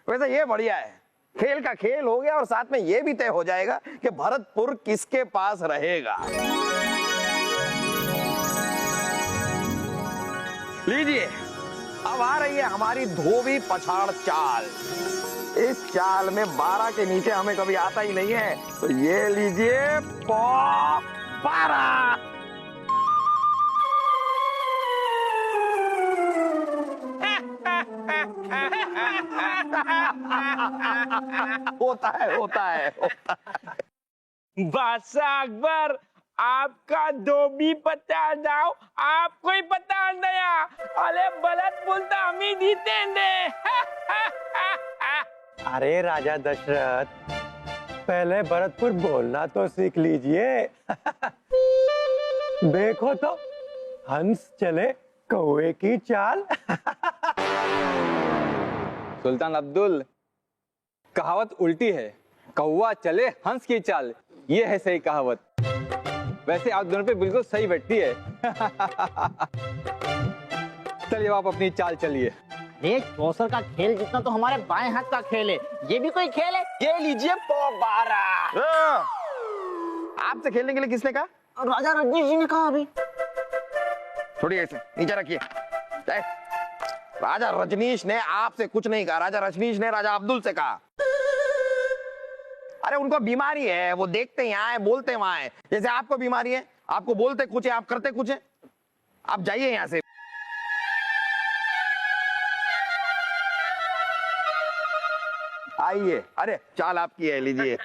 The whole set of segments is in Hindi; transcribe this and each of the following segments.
वैसे ये बढ़िया है, खेल का खेल हो गया और साथ में ये भी तय हो जाएगा कि भरतपुर किसके पास रहेगा। लीजिए, अब आ रही है हमारी धोबी पछाड़ चाल। इस चाल में 12 के नीचे हमें कभी आता ही नहीं है, तो ये लीजिए 12। होता है। बादशाह अकबर, आपका धोबी पता जाओ, आपको ही पता नया। अरे बलत बोलता हम ही जीते ने। अरे राजा दशरथ, पहले भरतपुर बोलना तो सीख लीजिए। देखो तो हंस चले कौवे की चाल। सुल्तान अब्दुल, कहावत उल्टी है, कौवा चले हंस की चाल, ये है सही कहावत। वैसे आप दोनों पे बिल्कुल सही बैठती है। चलिए आप अपनी चाल चलिए। देख, चौसर का खेल जितना तो हमारे बाएं हाथ का खेल है, ये भी कोई खेल है? ये लीजिए 12। आपसे खेलने के लिए किसने कहा? राजा रजनीश जी ने कहा अभी। छोड़िए इसे, नीचे रखिए। राजा रजनीश ने आपसे कुछ नहीं कहा, राजा रजनीश ने राजा अब्दुल से कहा। अरे उनको बीमारी है, वो देखते यहाँ है, बोलते वहां है। जैसे आपको बीमारी है, आपको बोलते कुछ है, आप करते कुछ है। आप जाइए यहाँ से। आइए। अरे चाल आपकी है, लीजिए।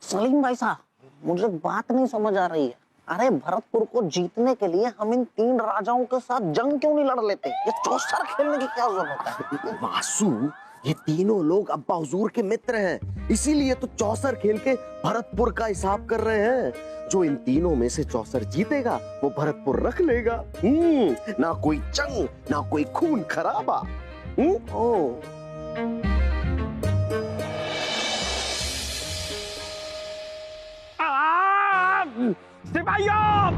सलीम भाई साहब, मुझे बात नहीं समझ आ रही है। अरे भरतपुर को जीतने के लिए हम इन 3 राजाओं के साथ जंग क्यों नहीं लड़ लेते? ये चौसर खेलने की क्या जरूरत है? वासु, ये तीनों लोग अब्बा हुजूर के मित्र हैं, इसीलिए तो चौसर खेल के भरतपुर का हिसाब कर रहे हैं। जो इन तीनों में से चौसर जीतेगा वो भरतपुर रख लेगा। ना कोई जंग, ना कोई खून खराबा। सिपाहियों,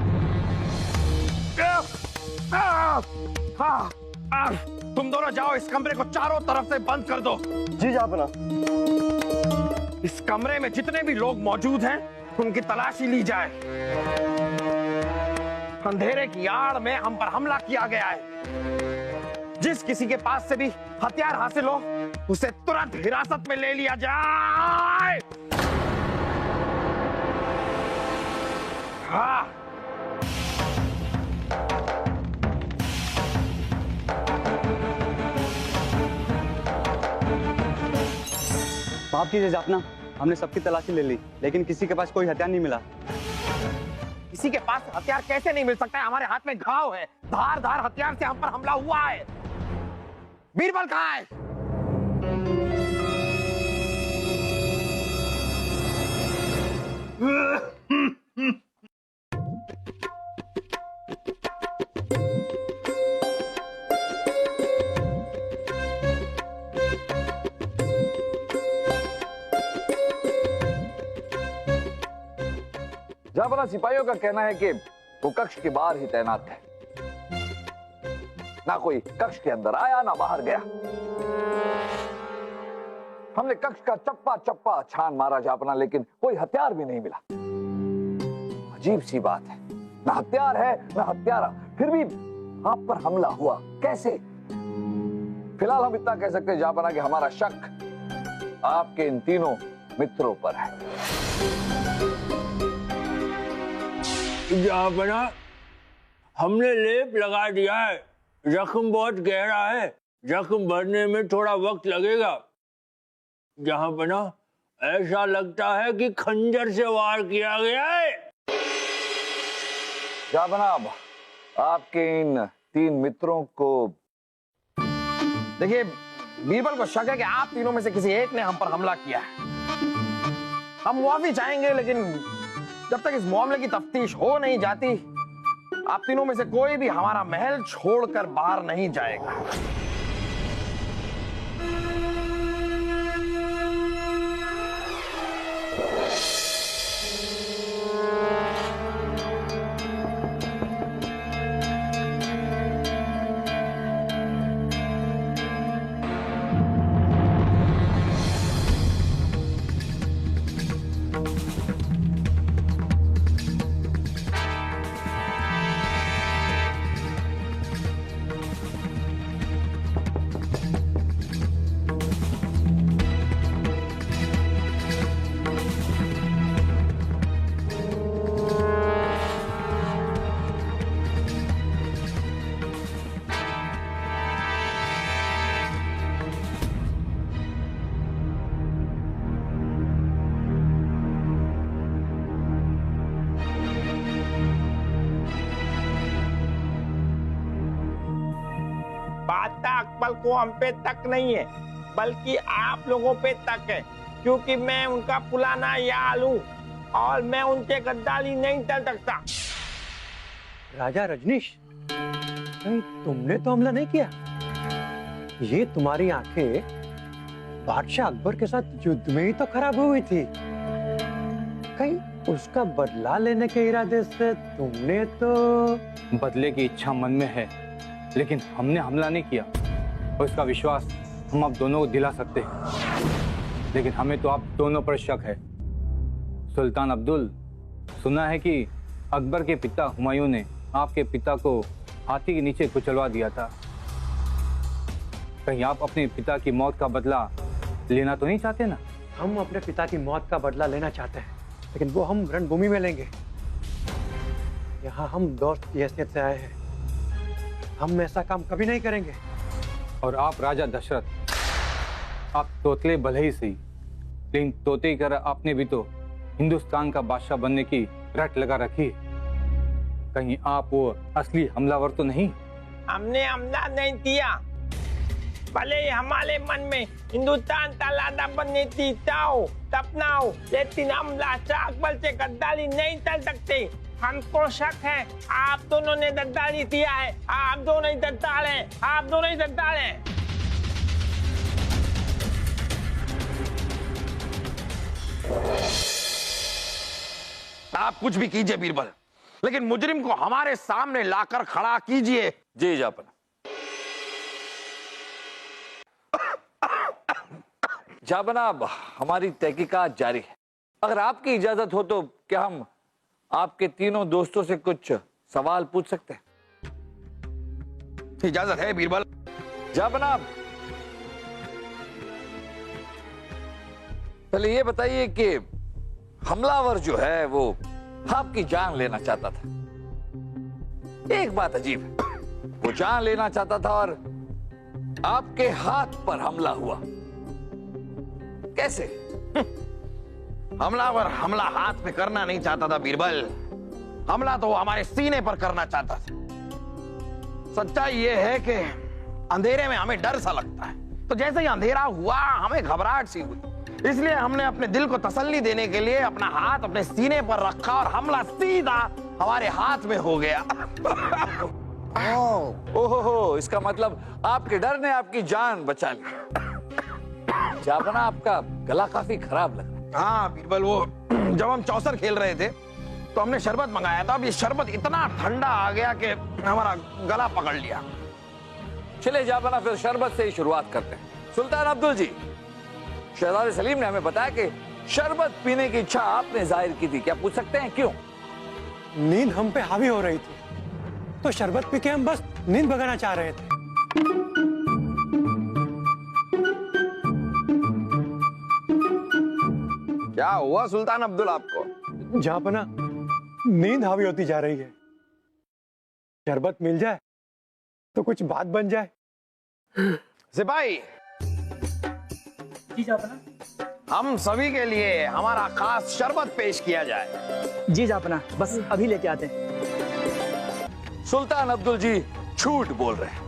तुम दोनों जाओ, इस कमरे को चारों तरफ से बंद कर दो। जी जापना। इस कमरे में जितने भी लोग मौजूद हैं, उनकी तलाशी ली जाए। अंधेरे की आड़ में हम पर हमला किया गया है। जिस किसी के पास से भी हथियार हासिल हो, उसे तुरंत हिरासत में ले लिया जाए। हाँ। माफ कीजिए जापना, हमने सबकी तलाशी ले ली, लेकिन किसी के पास कोई हथियार नहीं मिला। किसी के पास हथियार कैसे नहीं मिल सकता है? हमारे हाथ में घाव है, धार हथियार से हम पर हमला हुआ है। बीरबल कहाँ है? जापाना सिपाहियों का कहना है कि वो कक्ष के बाहर ही तैनात है। ना कोई कक्ष के अंदर आया, ना बाहर गया। हमने कक्ष का चप्पा चप्पा छान मारा जापना, लेकिन कोई हथियार भी नहीं मिला। अजीब सी बात है, ना हथियार है ना हत्यारा, फिर भी आप पर हमला हुआ कैसे? फिलहाल हम इतना कह सकते हैं जापाना कि हमारा शक आपके इन तीनों मित्रों पर है। जापना, हमने लेप लगा दिया है, जख्म बहुत गहरा है, जख्म भरने में थोड़ा वक्त लगेगा। जहां बना ऐसा लगता है कि खंजर से वार किया गया है। जनाब, आपके इन 3 मित्रों को देखिए, बीरबल को शक है कि आप तीनों में से किसी एक ने हम पर हमला किया है। हम मुआफी चाहेंगे, लेकिन जब तक इस मामले की तफ्तीश हो नहीं जाती, आप तीनों में से कोई भी हमारा महल छोड़कर बाहर नहीं जाएगा। पल को हम पे तक नहीं है, बल्कि आप लोगों पे तक है, क्योंकि मैं उनका पुराना याल हूँ और मैं उनके गद्दारी नहीं टल सकता। राजा रजनीश, कहीं तुमने तो हमला नहीं किया? ये तुम्हारी आंखें बादशाह अकबर के साथ युद्ध में ही तो खराब हुई थी। कहीं उसका बदला लेने के इरादे से तुमने तो... बदले की इच्छा मन में है, लेकिन हमने हमला नहीं किया और इसका विश्वास हम आप दोनों को दिला सकते हैं। लेकिन हमें तो आप दोनों पर शक है। सुल्तान अब्दुल, सुना है कि अकबर के पिता हुमायूं ने आपके पिता को हाथी के नीचे कुचलवा दिया था। कहीं आप अपने पिता की मौत का बदला लेना तो नहीं चाहते ना? हम अपने पिता की मौत का बदला लेना चाहते हैं, लेकिन वो हम रणभूमि में लेंगे। यहाँ हम दोस्त की हैसियत से आए हैं, हम ऐसा काम कभी नहीं करेंगे। और आप राजा दशरथ, आप तोतले भले ही सही, लेकिन तोते की तरह आपने भी तो हिंदुस्तान का बादशाह बनने की रट लगा रखी है। कहीं आप वो असली हमलावर तो नहीं? हमने हमला नहीं किया, भले ही हमारे मन में हिंदुस्तान का लादा बनने की इच्छा हो, सपना हो, लेकिन हम बादशाह अकबर से गद्दारी नहीं कर सकते। हमको शक है आप दोनों ने गद्दारी किया है, आप दोनों ही गद्दार हैं, आप दोनों ही गद्दार हैं। आप कुछ भी कीजिए बीरबल, लेकिन मुजरिम को हमारे सामने लाकर खड़ा कीजिए। जी जापना। जनाब, हमारी तहकीकात जारी है। अगर आपकी इजाजत हो तो क्या हम आपके तीनों दोस्तों से कुछ सवाल पूछ सकते हैं? इजाजत है बीरबल। जनाब, पहले ये बताइए कि हमलावर जो है वो आपकी जान लेना चाहता था। एक बात अजीब है, वो जान लेना चाहता था और आपके हाथ पर हमला हुआ, कैसे? हमलावर हमला हाथ पे करना नहीं चाहता था बीरबल, हमला तो वो हमारे सीने पर करना चाहता था। सच्चाई ये है कि अंधेरे में हमें डर सा लगता है, तो जैसे ही अंधेरा हुआ हमें घबराहट सी हुई, इसलिए हमने अपने दिल को तसल्ली देने के लिए अपना हाथ अपने सीने पर रखा और हमला सीधा हमारे हाथ में हो गया। ओहो, इसका मतलब आपके डर ने आपकी जान बचा ली। जापना, आपका गला काफी खराब लग रहा है। हाँ बीरबल, वो जब हम चौसर खेल रहे थे तो हमने शरबत मंगाया था। अब ये शरबत इतना ठंडा आ गया कि हमारा गला पकड़ लिया। चले जापना, फिर शरबत से ही शुरुआत करते हैं। सुल्तान अब्दुल जी, शहजादे सलीम ने हमें बताया कि शरबत पीने की इच्छा आपने जाहिर की थी, क्या पूछ सकते हैं क्यों? नींद हम पे हावी हो रही थी, तो शरबत पी के हम बस नींद भगाना चाह रहे थे। क्या हुआ सुल्तान अब्दुल आपको? जहापना, नींद हावी होती जा रही है। शरबत मिल जाए तो कुछ बात बन जाए। सिपाही जी जापना। हम सभी के लिए हमारा खास शरबत पेश किया जाए। जी जापना, बस अभी लेके आते हैं। सुल्तान अब्दुल जी झूठ बोल रहे हैं।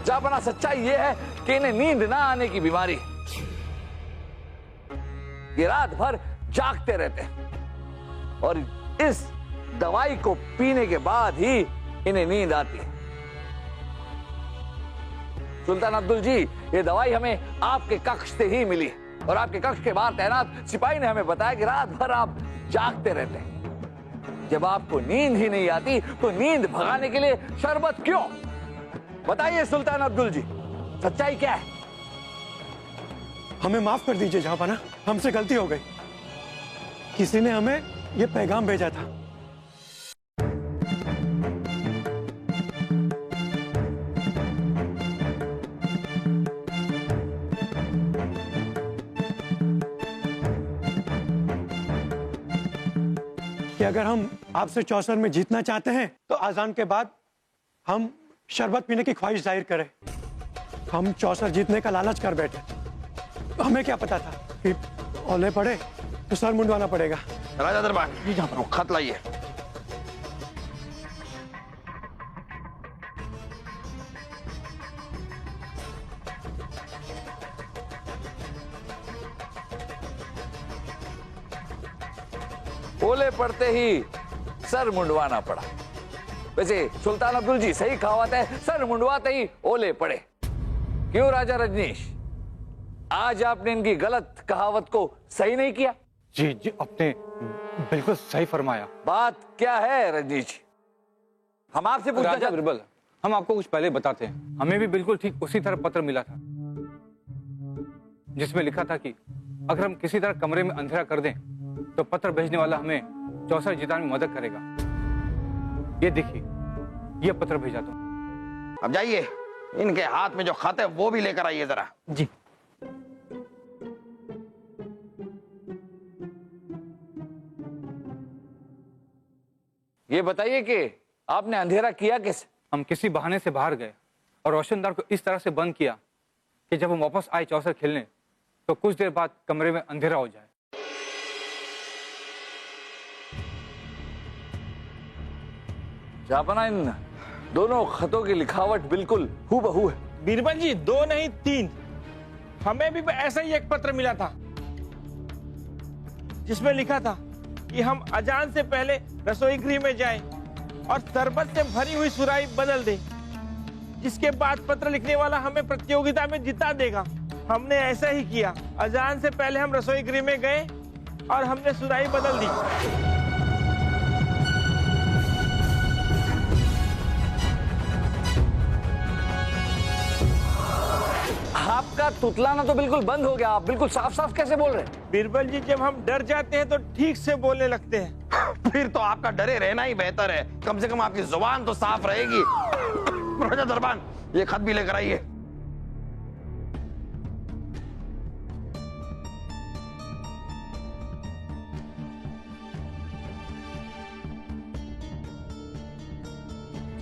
जापना, सच्चाई यह है कि इन्हें नींद ना आने की बीमारी है। ये रात भर जागते रहते हैं और इस दवाई को पीने के बाद ही इन्हें नींद आती है। सुल्तान अब्दुल जी, ये दवाई हमें आपके कक्ष से ही मिली है और आपके कक्ष के बाहर तैनात सिपाही ने हमें बताया कि रात भर आप जागते रहते हैं। जब आपको नींद ही नहीं आती तो नींद भगाने के लिए शरबत क्यों? बताइए सुल्तान अब्दुल जी, सच्चाई क्या है? हमें माफ कर दीजिए जहांपना, हमसे गलती हो गई। किसी ने हमें ये पैगाम भेजा था। कि अगर हम आपसे चौसर में जीतना चाहते हैं तो आजान के बाद हम शरबत पीने की ख्वाहिश जाहिर करें। हम चौसर जीतने का लालच कर बैठे। हमें क्या पता था कि ओले पड़े तो सर मुंडवाना पड़ेगा। राजा दरबार, खत लाइए। ओले पड़ते ही सर मुंडवाना पड़ा। वैसे सुल्तान अब्दुल जी सही कहावत है, सर मुंडवाते ही ओले पड़े। क्यों राजा रजनीश, आज आपने इनकी गलत कहावत को सही नहीं किया? जी जी, आपने बिल्कुल सही फरमाया। बात क्या है रजनीश जी? हम आपसे पूछना राजा चाहते। बिरबल, हम आपको कुछ पहले बताते हैं। हमें भी बिल्कुल ठीक उसी तरह पत्र मिला था जिसमें लिखा था कि अगर हम किसी तरह कमरे में अंधेरा कर दें तो पत्र भेजने वाला हमें चौसर जिताने में मदद करेगा। ये देखिए, ये पत्र भेजा तो। अब जाइए, इनके हाथ में जो खत है वो भी लेकर आइए जरा। जी। ये बताइए कि आपने अंधेरा किया कैसे? हम किसी बहाने से बाहर गए और रोशनदार को इस तरह से बंद किया कि जब हम वापस आए चौसर खेलने तो कुछ देर बाद कमरे में अंधेरा हो जाए। जापना, इन दोनों खतों की लिखावट बिल्कुल हूबहू है। बीरबल जी, 2 नहीं 3, हमें भी ऐसा ही एक पत्र मिला था जिसमें लिखा था कि हम अजान से पहले रसोई गृह में जाएं और शरबत से भरी हुई सुराही बदल दें, जिसके बाद पत्र लिखने वाला हमें प्रतियोगिता में जिता देगा। हमने ऐसा ही किया। अजान से पहले हम रसोई गृह में गए और हमने सुराही बदल दी। आपका तुतलाना तो बिल्कुल बंद हो गया। आप बिल्कुल साफ साफ कैसे बोल रहे हैं? बीरबल जी, जब हम डर जाते हैं तो ठीक से बोलने लगते हैं। फिर तो आपका डरे रहना ही बेहतर है, कम से कम आपकी जुबान तो साफ रहेगी। राजा दरबान, ये खत भी लेकर आइए।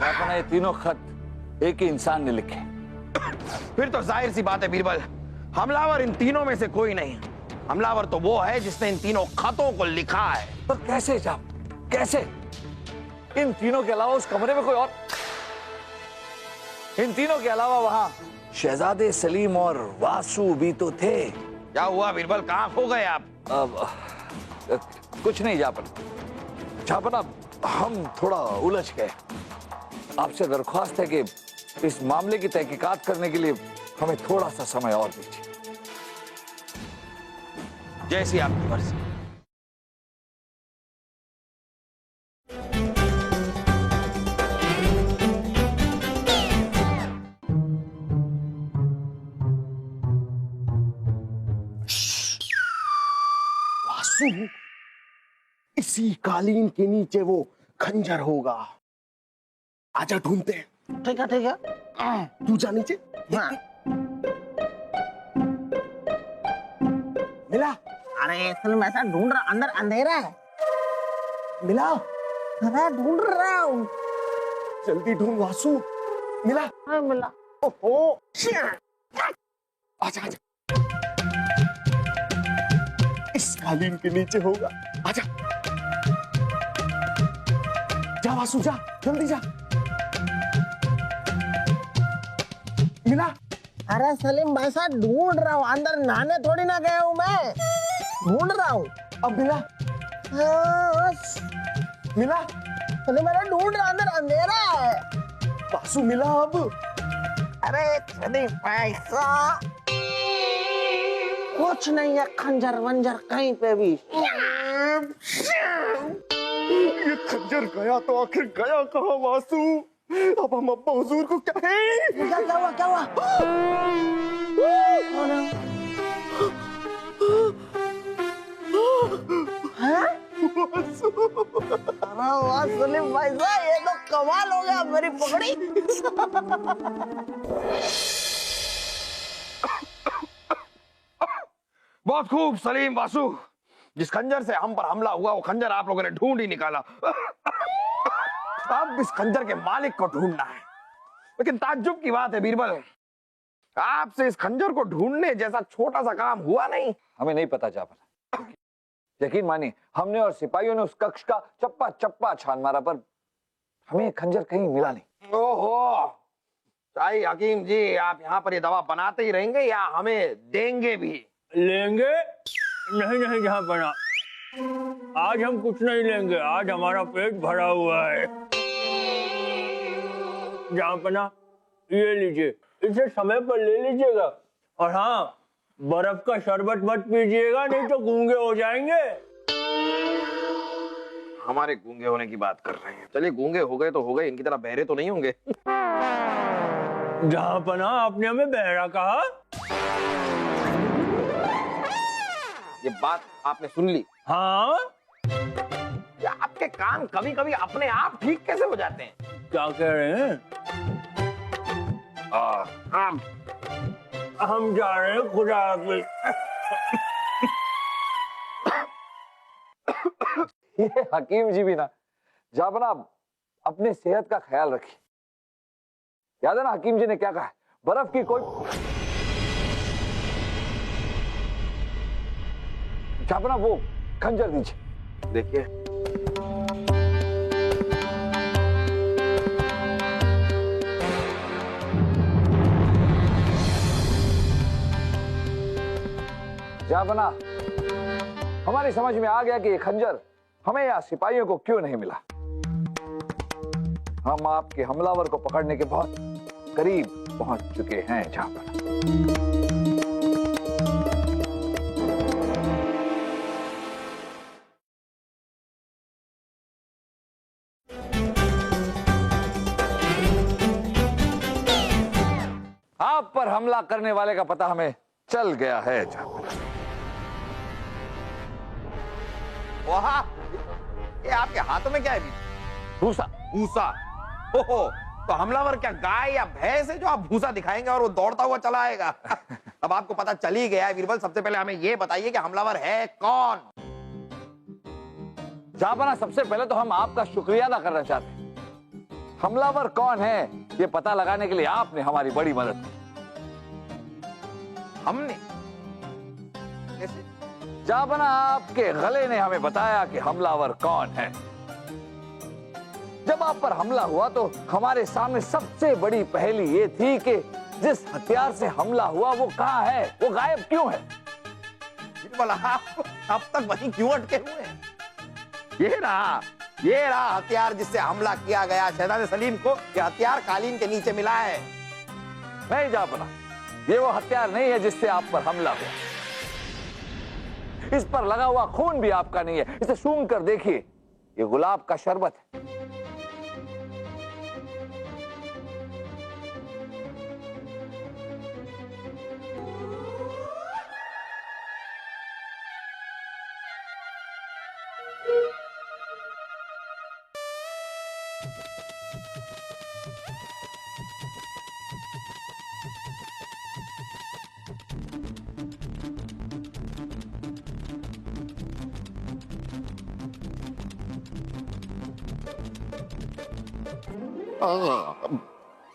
अपना ये तीनों खत एक ही इंसान ने लिखे। फिर तो जाहिर सी बात है बीरबल, हमलावर इन तीनों में से कोई नहीं। हमलावर तो वो है जिसने इन तीनों खतों को लिखा है। पर कैसे साहब, कैसे? इन तीनों के अलावा उस कमरे में कोई और? इन तीनों के अलावा वहां शहजादे सलीम और वासु भी तो थे। क्या हुआ बीरबल, कहां खो गए आप? कुछ नहीं जापना, हम थोड़ा उलझ गए। आपसे दरख्वास्त है कि इस मामले की तहकीकात करने के लिए हमें थोड़ा सा समय और दीजिए। जैसी आपकी मर्जी। वासु, इसी कालीन के नीचे वो खंजर होगा। आजा ढूंढते हैं। ठीक है ठीक है। तू जा नीचे। हाँ। मिला? अरे इसलिए ऐसा ढूंढ रहा, अंदर अंधेरा है। मिला? अरे ढूंढ रहा हूँ। जल्दी ढूंढ वासु। मिला? हाँ मिला। ओहो, आजा आजा, इस कालीन के नीचे होगा। आजा, जा वासु जा, जल्दी जा। मिला? अरे सलीम भाई साहब, ढूंढ रहा हूँ, अंदर नहाने थोड़ी ना गया हूँ मैं, ढूंढ रहा हूँ। अब मिला? हाँ, मिला? सलीम मैंने ढूंढ रहा, अंदर अंधेरा है। वासु मिला अब? अरे सलीम भाई साहब, कुछ नहीं है, खंजर वंजर कहीं पे भी। ये खंजर गया तो आखिर गया कहाँ वासु? अब हम अब्बा हुजूर को क्या कहें? क्या हुआ क्या हुआ? अरे वाह सलीम भाई साहब, ये तो कमाल हो गया, मेरी पकड़ी। बहुत खूब सलीम वासु, जिस खंजर से हम पर हमला हुआ वो खंजर आप लोगों ने ढूंढ ही निकाला। अब इस खंजर के मालिक को ढूंढना है। लेकिन ताज्जुब की बात है बीरबल, आपसे इस खंजर को ढूंढने जैसा छोटा सा काम हुआ नहीं। हमें नहीं पता जापना, यकीन मानिए हमने और सिपाहियों ने उस कक्ष का चप्पा चप्पा छान मारा, पर हमें खंजर कहीं मिला नहीं। ओहो, शाही हकीम जी, आप यहाँ पर ये दवा बनाते ही रहेंगे या हमें देंगे भी? लेंगे? नहीं नहीं जहाँ बना, आज हम कुछ नहीं लेंगे, आज हमारा पेट भरा हुआ है। जहाँपना ये लीजिए, इसे समय पर ले लीजिएगा। और हाँ, बर्फ का शरबत मत पीजिएगा, नहीं तो गूंगे हो जाएंगे। हमारे गूंगे होने की बात कर रहे हैं। चलिए गूंगे हो गए तो हो गए, इनकी तरह बहरे तो नहीं होंगे। जहाँपना आपने हमें बहरा कहा? ये बात आपने सुन ली? हाँ। या आपके कान कभी कभी अपने आप ठीक कैसे हो जाते हैं? क्या कह रहे हैं? हम जा रहे हैं, खुदा हाफिज। ये हकीम जी भी ना, जापना अपने सेहत का ख्याल रखिए। याद है ना हकीम जी ने क्या कहा है? बर्फ की कोई जापना वो खंजर दीजिए। देखिए जापना, हमारी समझ में आ गया कि ये खंजर हमें या सिपाहियों को क्यों नहीं मिला। हम आपके हमलावर को पकड़ने के बहुत करीब पहुंच चुके हैं। जापना, आप पर हमला करने वाले का पता हमें चल गया है। जापना, वाह, ये आपके हाथों में क्या है? भूसा। भूसा? ओहो, तो हमलावर क्या गाय या भैंस है जो आप भूसा दिखाएंगे और वो दौड़ता हुआ चला आएगा? अब आपको पता चल ही गया है बीरबल। सबसे पहले हमें ये बताइए कि हमलावर है कौन? जापना, सबसे पहले तो हम आपका शुक्रिया अदा करना चाहते हैं। हमलावर कौन है ये पता लगाने के लिए आपने हमारी बड़ी मदद की। हमने? कैसे? जापना, आपके गले ने हमें बताया कि हमलावर कौन है। जब आप पर हमला हुआ तो हमारे सामने सबसे बड़ी पहेली ये थी कि जिस हथियार से हमला हुआ वो कहाँ है, वो गायब क्यों है। बीरबल, आप अब तक वहीं क्यों अटके हुए हैं? ये रहा हथियार जिससे हमला किया गया शहजादे सलीम को। यह हथियार कालीन के नीचे मिला है। नहीं जापना, ये वो हथियार नहीं है जिससे आप पर हमला हुआ। इस पर लगा हुआ खून भी आपका नहीं है। इसे सूंघ कर देखिए, ये गुलाब का शरबत है।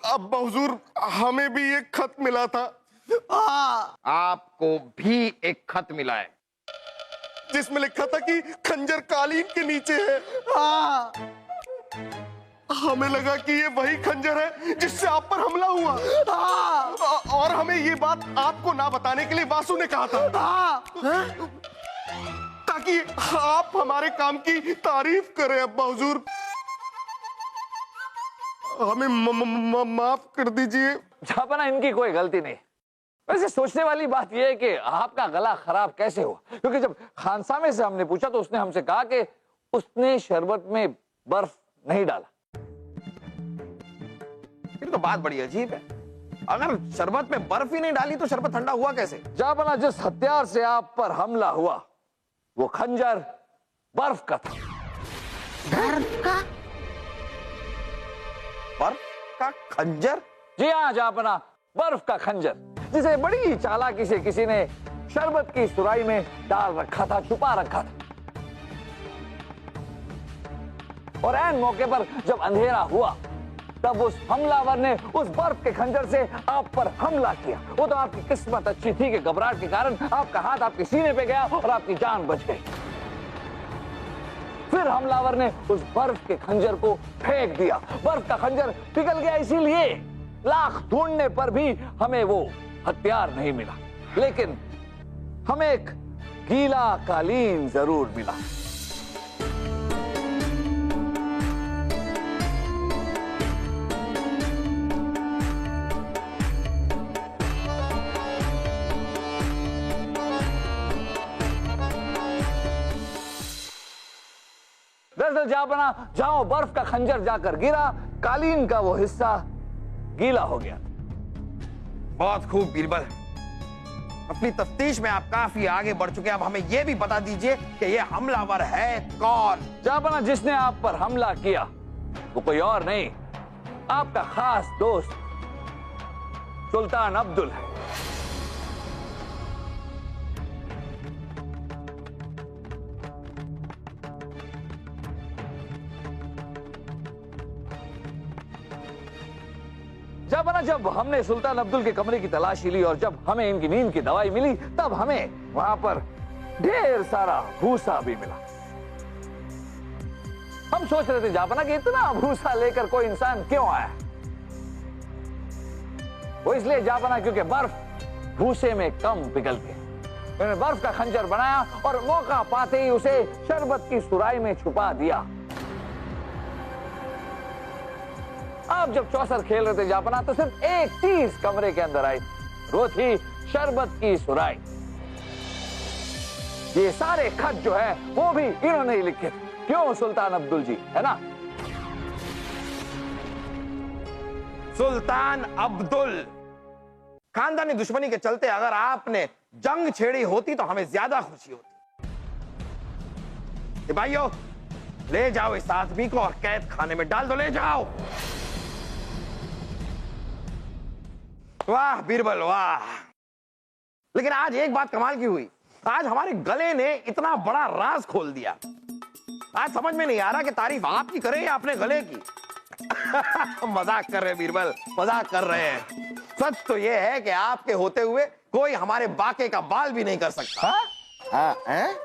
अब्बा हुजूर, हमें भी एक खत मिला था। आपको भी एक खत मिला है जिसमें लिखा था कि खंजर कालीन के नीचे है। हमें लगा कि ये वही खंजर है जिससे आप पर हमला हुआ। और हमें ये बात आपको ना बताने के लिए वासु ने कहा था, ताकि आप हमारे काम की तारीफ करें। अब्बा हुजूर, हमें माफ कर दीजिए। जापना, इनकी कोई गलती नहीं। वैसे सोचने वाली बात यह है कि आपका गला खराब कैसे हुआ, क्योंकि जब खानसामे से हमने पूछा तो उसने हमसे कहा कि उसने शरबत में बर्फ नहीं डाला। फिर तो बात बड़ी अजीब है। अगर शरबत में बर्फ ही नहीं डाली तो शरबत ठंडा हुआ कैसे? जापना, जिस हथियार से आप पर हमला हुआ वो खंजर बर्फ का था। बर्फ का खंजर? जी हाँ जापना, बर्फ का खंजर, जिसे बड़ी चालाकी से किसी ने शरबत की सुराही में डाल रखा था, छुपा रखा था। और ऐन मौके पर जब अंधेरा हुआ तब उस हमलावर ने उस बर्फ के खंजर से आप पर हमला किया। वो तो आपकी किस्मत अच्छी थी कि घबराहट के कारण आपका हाथ आपके सीने पे गया और आपकी जान बच गई। फिर हमलावर ने उस बर्फ के खंजर को फेंक दिया। बर्फ का खंजर पिघल गया, इसीलिए लाख ढूंढने पर भी हमें वो हथियार नहीं मिला। लेकिन हमें एक गीला कालीन जरूर मिला। दरअसल जहां जहां बर्फ का खंजर जाकर गिरा, कालीन का वो हिस्सा गीला हो गया। बहुत खूब बीरबल, अपनी तफ्तीश में आप काफी आगे बढ़ चुके हैं। अब हमें यह भी बता दीजिए कि यह हमलावर है कौन? जहां जिसने आप पर हमला किया वो कोई और नहीं, आपका खास दोस्त सुल्तान अब्दुल है। जब हमने सुल्तान अब्दुल के कमरे की तलाशी ली और जब हमें इनकी नींद की दवाई मिली, तब हमें वहां पर ढेर सारा भूसा भी मिला। हम सोच रहे थे जापना कि इतना भूसा लेकर कोई इंसान क्यों आया। वो इसलिए जापना क्योंकि बर्फ भूसे में कम पिघलती है। मैंने बर्फ का खंजर बनाया और मौका पाते ही उसे शरबत की सुराई में छुपा दिया। आप जब चौसर खेल रहे थे जापना, तो सिर्फ एक चीज कमरे के अंदर आई, वो थी शरबत की सुराई। ये सारे खत जो है वो भी इन्होंने ही लिखे थे। क्यों सुल्तान अब्दुल जी, है ना? सुल्तान अब्दुल, खानदानी दुश्मनी के चलते अगर आपने जंग छेड़ी होती तो हमें ज्यादा खुशी होती। ये भाइयों, ले जाओ इस आदमी को और कैद खाने में डाल दो, ले जाओ। वाह बीरबल वाह, लेकिन आज एक बात कमाल की हुई। आज हमारे गले ने इतना बड़ा राज खोल दिया। आज समझ में नहीं आ रहा कि तारीफ आपकी करें या अपने गले की। मजाक कर रहे हैं बीरबल, मजाक कर रहे हैं। सच तो यह है कि आपके होते हुए कोई हमारे बाके का बाल भी नहीं कर सकता। हाँ, हैं?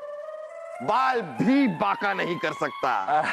बाल भी बाका नहीं कर सकता।